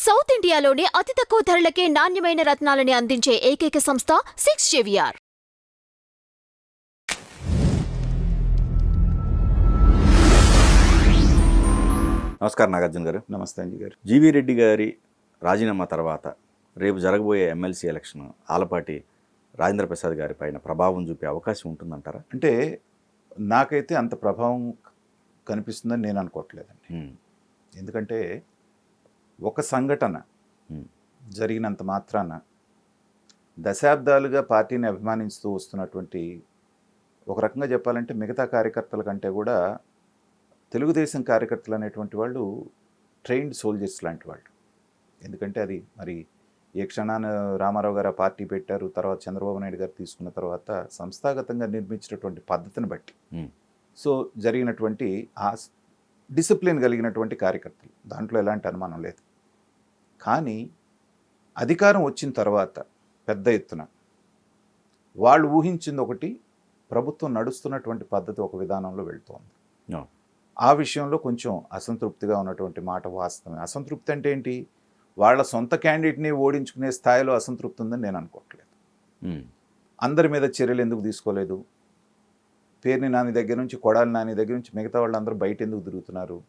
South ఇండియాలోనే అతి తక్కువ ధరలకే నాణ్యమైన రత్నాలని అందించే ఏకైక సంస్థ 6JVR. నమస్కారం నాగార్జున గారు. నమస్తే అంజీ గారు. జీవీ రెడ్డి గారి రాజీనామా తర్వాత రేపు జరగబోయే ఎమ్మెల్సీ ఎలక్షన్ ఆలపాటి రాజేంద్ర ప్రసాద్ గారి పైన ప్రభావం చూపే అవకాశం ఉంటుందంటారా? అంటే నాకైతే అంత ప్రభావం కనిపిస్తుందని నేను అనుకోవట్లేదండి. ఎందుకంటే ఒక సంఘటన జరిగినంత మాత్రాన దశాబ్దాలుగా పార్టీని అభిమానిస్తూ వస్తున్నటువంటి, ఒక రకంగా చెప్పాలంటే మిగతా కార్యకర్తల కంటే కూడా తెలుగుదేశం కార్యకర్తలు అనేటువంటి వాళ్ళు ట్రైన్డ్ సోల్జర్స్ లాంటి వాళ్ళు. ఎందుకంటే అది మరి ఏ క్షణాన రామారావు గారు ఆ పార్టీ పెట్టారు, తర్వాత చంద్రబాబు నాయుడు గారు తీసుకున్న తర్వాత సంస్థాగతంగా నిర్మించినటువంటి పద్ధతిని బట్టి సో జరిగినటువంటి ఆ డిసిప్లిన్ కలిగినటువంటి కార్యకర్తలు, దాంట్లో ఎలాంటి అనుమానం లేదు. కానీ అధికారం వచ్చిన తర్వాత పెద్ద ఎత్తున వాళ్ళు ఊహించింది ఒకటి, ప్రభుత్వం నడుస్తున్నటువంటి పద్ధతి ఒక విధానంలో వెళ్తోంది. ఆ విషయంలో కొంచెం అసంతృప్తిగా ఉన్నటువంటి మాట వాస్తవమే. అసంతృప్తి అంటే ఏంటి? వాళ్ళ సొంత క్యాండిడేట్ని ఓడించుకునే స్థాయిలో అసంతృప్తి ఉందని నేను అనుకోవట్లేదు. అందరి మీద చర్యలు ఎందుకు తీసుకోలేదు? పేర్ని నాని దగ్గర నుంచి, కొడాలి నాని దగ్గర నుంచి మిగతా వాళ్ళందరూ బయట ఎందుకు తిరుగుతున్నారు?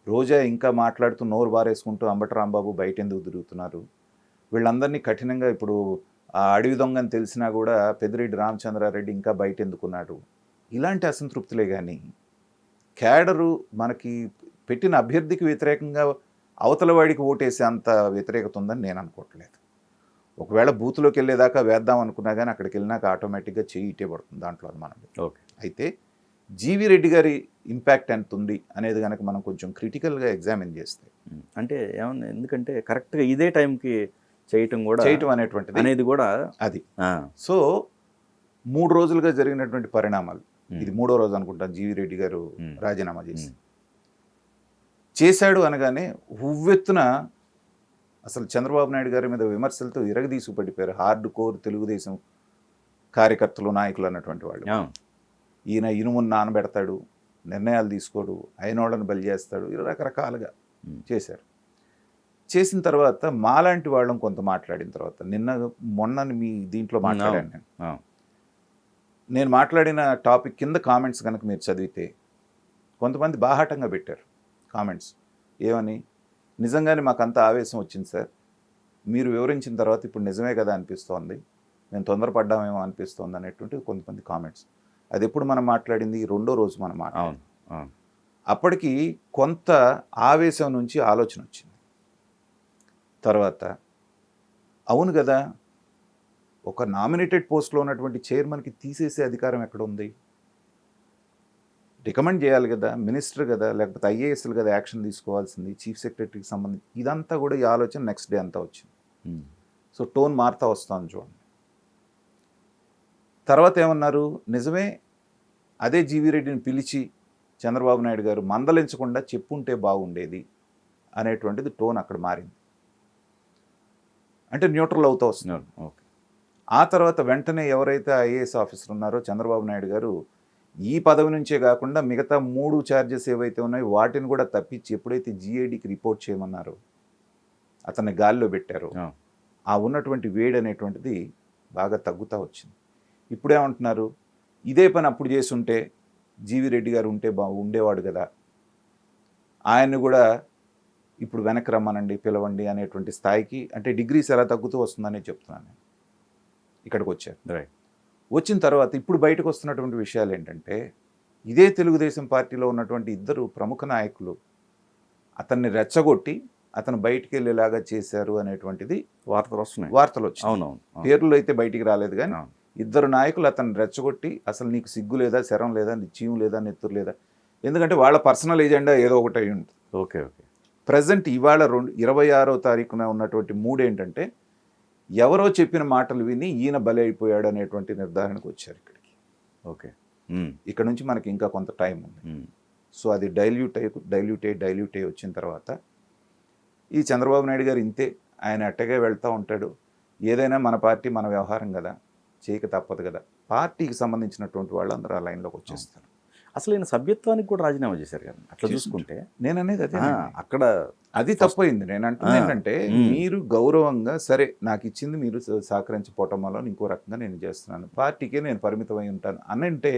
రోజా ఇంకా మాట్లాడుతూ నోరు బారేసుకుంటూ అంబటి రాంబాబు బయట ఎందుకు తిరుగుతున్నారు? వీళ్ళందరినీ కఠినంగా ఇప్పుడు ఆ అడవి దొంగని తెలిసినా కూడా పెద్దిరెడ్డి రామచంద్రారెడ్డి ఇంకా బయట ఎందుకున్నాడు? ఇలాంటి అసంతృప్తులే కానీ క్యాడరు మనకి పెట్టిన అభ్యర్థికి వ్యతిరేకంగా అవతల వాడికి ఓటేసే అంత వ్యతిరేకత ఉందని నేను అనుకోవట్లేదు. ఒకవేళ బూత్లోకి వెళ్ళేదాకా వేద్దాం అనుకున్నా కానీ అక్కడికి వెళ్ళినాక ఆటోమేటిక్గా చేయి ఇటే పడుతుంది, దాంట్లో మనం. ఓకే. అయితే జీవీ రెడ్డి గారి ఇంపాక్ట్ ఎంత ఉంది అనేది కనుక మనం కొంచెం క్రిటికల్గా ఎగ్జామిన్ చేస్తే, అంటే ఏమన్నా, ఎందుకంటే కరెక్ట్గా ఇదే టైంకి చేయటం అనేటువంటిది అనేది కూడా అది. సో 3 రోజులుగా జరిగినటువంటి పరిణామాలు, ఇది 3వ రోజు అనుకుంటాను జీవీ రెడ్డి గారు రాజీనామా చేశాడు అనగానే ఉవ్వెత్తున అసలు చంద్రబాబు నాయుడు గారి మీద విమర్శలతో ఇరగదీసు పడిపోయారు హార్డ్ కోర్ తెలుగుదేశం కార్యకర్తలు, నాయకులు అన్నటువంటి వాళ్ళు. ఈయన ఇనుమును నానబెడతాడు, నిర్ణయాలు తీసుకోడు, అయినోళ్ళని బలి చేస్తాడు, ఇలా రకరకాలుగా చేశారు. చేసిన తర్వాత మాలాంటి వాళ్ళం కొంత మాట్లాడిన తర్వాత, మొన్న మీ దీంట్లో మాట్లాడాను నేను మాట్లాడిన టాపిక్ కింద కామెంట్స్ కనుక మీరు చదివితే కొంతమంది బాహాటంగా పెట్టారు కామెంట్స్. ఏమని? నిజంగానే మాకు అంత ఆవేశం వచ్చింది సార్, మీరు వివరించిన తర్వాత ఇప్పుడు నిజమే కదా అనిపిస్తోంది, మేము తొందరపడ్డామేమో అనిపిస్తోంది అనేటువంటి కొంతమంది కామెంట్స్. అది ఎప్పుడు మనం మాట్లాడింది? 2వ రోజు మనం మాట్లాడాం. అప్పటికి కొంత ఆవేశం నుంచి ఆలోచన వచ్చింది. తర్వాత అవును కదా, ఒక నామినేటెడ్ పోస్ట్లో ఉన్నటువంటి చైర్మన్కి తీసేసే అధికారం ఎక్కడ ఉంది? రికమెండ్ చేయాలి కదా, మినిస్టర్ కదా, లేకపోతే ఐఏఎస్లు కదా యాక్షన్ తీసుకోవాల్సింది, చీఫ్ సెక్రటరీకి సంబంధించి. ఇదంతా కూడా ఈ ఆలోచన నెక్స్ట్ డే అంతా వచ్చింది. సో టోన్ మారుతా వస్తాను చూడండి. తర్వాత ఏమన్నారు? నిజమే, అదే జీవీ రెడ్డిని పిలిచి చంద్రబాబు నాయుడు గారు మందలించకుండా చెప్పుంటే బాగుండేది అనేటువంటిది టోన్ అక్కడ మారింది. అంటే న్యూట్రల్ అవుతూ వస్తున్నారు. ఓకే. ఆ తర్వాత వెంటనే ఎవరైతే ఐఏఎస్ ఆఫీసర్ ఉన్నారో చంద్రబాబు నాయుడు గారు ఈ పదవి నుంచే కాకుండా మిగతా 3 ఛార్జెస్ ఏవైతే ఉన్నాయో వాటిని కూడా తప్పించి ఎప్పుడైతే జీఏడీకి రిపోర్ట్ చేయమన్నారో, అతన్ని గాల్లో పెట్టారో, ఆ ఉన్నటువంటి వేడి అనేటువంటిది బాగా తగ్గుతూ వచ్చింది. ఇప్పుడేమంటున్నారు? ఇదే పని అప్పుడు చేస్తుంటే జీవీ రెడ్డి గారు ఉండేవాడు కదా, ఆయన్ని కూడా ఇప్పుడు వెనక్కి రమ్మనండి, పిలవండి అనేటువంటి స్థాయికి, అంటే డిగ్రీస్ ఎలా తగ్గుతూ వస్తుందని చెప్తున్నాను నేను. ఇక్కడికి వచ్చారు. వచ్చిన తర్వాత ఇప్పుడు బయటకు వస్తున్నటువంటి విషయాలు ఏంటంటే, ఇదే తెలుగుదేశం పార్టీలో ఉన్నటువంటి 2 ప్రముఖ నాయకులు అతన్ని రెచ్చగొట్టి అతను బయటికి వెళ్ళేలాగా చేశారు అనేటువంటిది వార్తలు వచ్చాయి. అవునవును. పేర్లు అయితే బయటికి రాలేదు, కానీ 2 నాయకులు అతన్ని రెచ్చగొట్టి, అసలు నీకు సిగ్గు లేదా, శరం లేదా, నిశ్చయం లేదా, నెత్తురు లేదా, ఎందుకంటే వాళ్ళ పర్సనల్ ఎజెండా ఏదో ఒకటి అయి ఉంటుంది. ఓకే. ప్రజెంట్ ఇవాళ 26వ తారీఖున ఉన్నటువంటి 3 ఏంటంటే, ఎవరో చెప్పిన మాటలు విని ఈయన బలి అయిపోయాడు అనేటువంటి నిర్ధారణకు వచ్చారు ఇక్కడికి. ఓకే. ఇక్కడ నుంచి మనకి ఇంకా కొంత టైం ఉంది. సో అది డైల్యూట్ అయ్యి వచ్చిన తర్వాత ఈ చంద్రబాబు నాయుడు గారు ఇంతే, ఆయన అట్టగా వెళ్తూ ఉంటాడు, ఏదైనా మన పార్టీ మన వ్యవహారం కదా, చేయక తప్పదు కదా, పార్టీకి సంబంధించినటువంటి వాళ్ళు అందరూ ఆ లైన్లోకి వచ్చేస్తారు. అసలు ఈయన సభ్యత్వానికి కూడా రాజీనామా చేశారు కదా అట్లా చూసుకుంటే. నేను అనేది అదే అక్కడ అది తప్పైంది. నేను అంటుంది ఏంటంటే మీరు గౌరవంగా సరే నాకు ఇచ్చింది మీరు సహకరించిపోవటం వల్ల ఇంకో రకంగా నేను చేస్తున్నాను, పార్టీకే నేను పరిమితమై ఉంటాను అని అంటే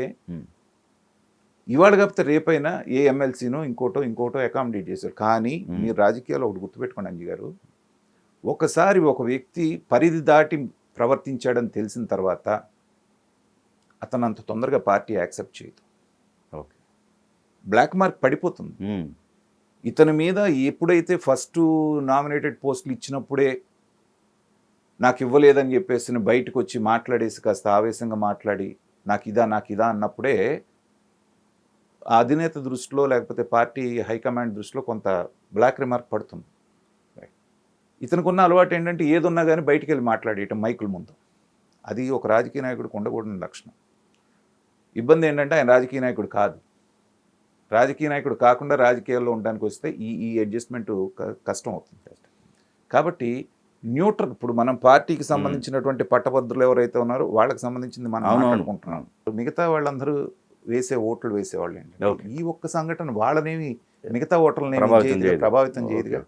ఇవాళ కాకపోతే రేపైనా ఏ ఎమ్మెల్సీనో ఇంకోటో అకామిడేట్ చేశారు. కానీ మీరు రాజకీయాల్లో ఒకటి గుర్తుపెట్టుకోండి అంజీ గారు, ఒకసారి ఒక వ్యక్తి పరిధి దాటి ప్రవర్తించాడని తెలిసిన తర్వాత అతను అంత తొందరగా పార్టీ యాక్సెప్ట్ చేయదు. ఓకే, బ్లాక్ మార్క్ పడిపోతుంది. ఇతని మీద ఎప్పుడైతే ఫస్ట్ నామినేటెడ్ పోస్టులు ఇచ్చినప్పుడే నాకు ఇవ్వలేదని చెప్పేసి బయటకు వచ్చి మాట్లాడేసి కాస్త ఆవేశంగా మాట్లాడి నాకు ఇదా అన్నప్పుడే ఆ అధినేత దృష్టిలో లేకపోతే పార్టీ హైకమాండ్ దృష్టిలో కొంత బ్లాక్ రిమార్క్ పడుతుంది. ఇతనికి ఉన్న అలవాటు ఏంటంటే ఏదున్నా కానీ బయటికి వెళ్ళి మాట్లాడేయటం మైకుల ముందు. అది ఒక రాజకీయ నాయకుడికి ఉండకూడని లక్షణం. ఇబ్బంది ఏంటంటే ఆయన రాజకీయ నాయకుడు కాదు. రాజకీయ నాయకుడు కాకుండా రాజకీయాల్లో ఉండడానికి వస్తే ఈ అడ్జస్ట్మెంట్ కష్టం అవుతుంది. కాబట్టి న్యూట్రల్, ఇప్పుడు మనం పార్టీకి సంబంధించినటువంటి పట్టభద్రులు ఎవరైతే ఉన్నారో వాళ్ళకి సంబంధించింది మనం మాట్లాడుకుంటున్నాం. మిగతా వాళ్ళందరూ ఓట్లు వేసేవాళ్ళు ఏంటంటే ఈ ఒక్క సంఘటన వాళ్ళనేమి మిగతా ఓటర్లని ప్రభావితం చేయదుగా.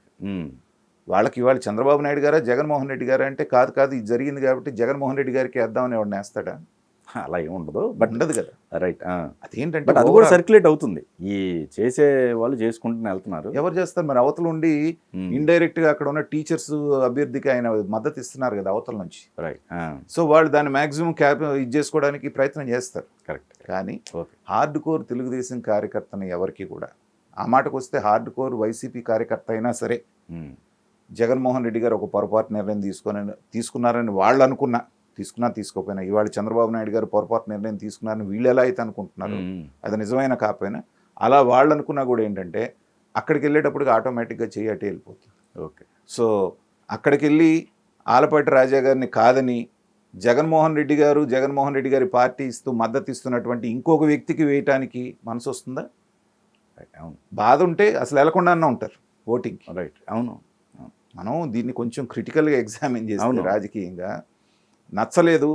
వాళ్ళకి ఇవాళ చంద్రబాబు నాయుడు గారా జగన్మోహన్ రెడ్డి గారా అంటే కాదు ఇది జరిగింది కాబట్టి జగన్మోహన్ రెడ్డి గారికి వేద్దామని ఎవరిని వేస్తాడా? అలా ఏమి ఉండదు, బట్ ఉండదు కదా. రైట్. అదేంటంటే అది కూడా సర్క్యులేట్ అవుతుంది, ఈ చేసే వాళ్ళు చేసుకుంటూనే వెళ్తున్నారు. ఎవరు చేస్తారు మరి? అవతల ఉండి ఇండైరెక్ట్ గా అక్కడ ఉన్న టీచర్స్ అభ్యర్థికి ఆయన మద్దతు ఇస్తున్నారు కదా అవతల నుంచి. రైట్. సో వాళ్ళు దాన్ని మాక్సిమం ఇది చేసుకోవడానికి ప్రయత్నం చేస్తారు. కరెక్ట్. కానీ హార్డ్ కోర్ తెలుగుదేశం కార్యకర్తని ఎవరికి కూడా, ఆ మాటకు వస్తే హార్డ్ కోర్ వైసీపీ కార్యకర్త అయినా సరే జగన్మోహన్ రెడ్డి గారు ఒక పొరపాటు నిర్ణయం తీసుకున్నారని వాళ్ళు తీసుకోకపోయినా ఇవాళ చంద్రబాబు నాయుడు గారు పొరపాటు నిర్ణయం తీసుకున్నారని వీళ్ళు ఎలా అయితే అనుకుంటున్నారు, అది నిజమైన కాకపోయినా అలా వాళ్ళు అనుకున్నా కూడా ఏంటంటే అక్కడికి వెళ్ళేటప్పటికి ఆటోమేటిక్గా చెయ్యి అటే వెళ్ళిపోతుంది. ఓకే. సో అక్కడికి వెళ్ళి ఆలపాటి రాజా గారిని కాదని జగన్మోహన్ రెడ్డి గారి పార్టీ ఇస్తూ మద్దతు ఇస్తున్నటువంటి ఇంకొక వ్యక్తికి వేయటానికి మనసు వస్తుందా? అవును. బాధ ఉంటే అసలు వెళ్లకుండానే ఉంటారు ఓటింగ్. రైట్. అవును. మనం దీన్ని కొంచెం క్రిటికల్గా ఎగ్జామిన్ చేస్తాం. రాజకీయంగా నచ్చలేదు,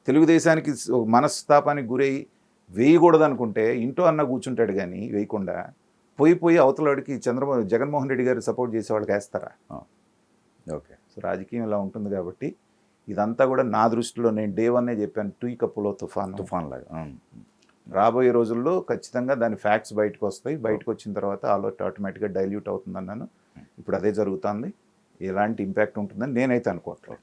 తెలుగుదేశానికి మనస్తాపానికి గురై వేయకూడదు అనుకుంటే ఇంటో అన్న కూర్చుంటాడు కానీ వేయకుండా పోయి అవతలవాడికి జగన్మోహన్ రెడ్డి గారు సపోర్ట్ చేసే వాళ్ళకి వేస్తారా? ఓకే. సో రాజకీయం ఇలా ఉంటుంది కాబట్టి ఇదంతా కూడా నా దృష్టిలో నేను డే 1 చెప్పాను, టూ కప్పులో తుఫాన్ లాగా. రాబోయే రోజుల్లో ఖచ్చితంగా దాని ఫ్యాక్ట్స్ బయటకు వస్తాయి. బయటకు వచ్చిన తర్వాత ఆటోమేటిక్గా డైల్యూట్ అవుతుంది అన్నాను. ఇప్పుడు అదే జరుగుతుంది. ఎలాంటి ఇంపాక్ట్ ఉంటుందని నేనైతే అనుకోవట్లేదు.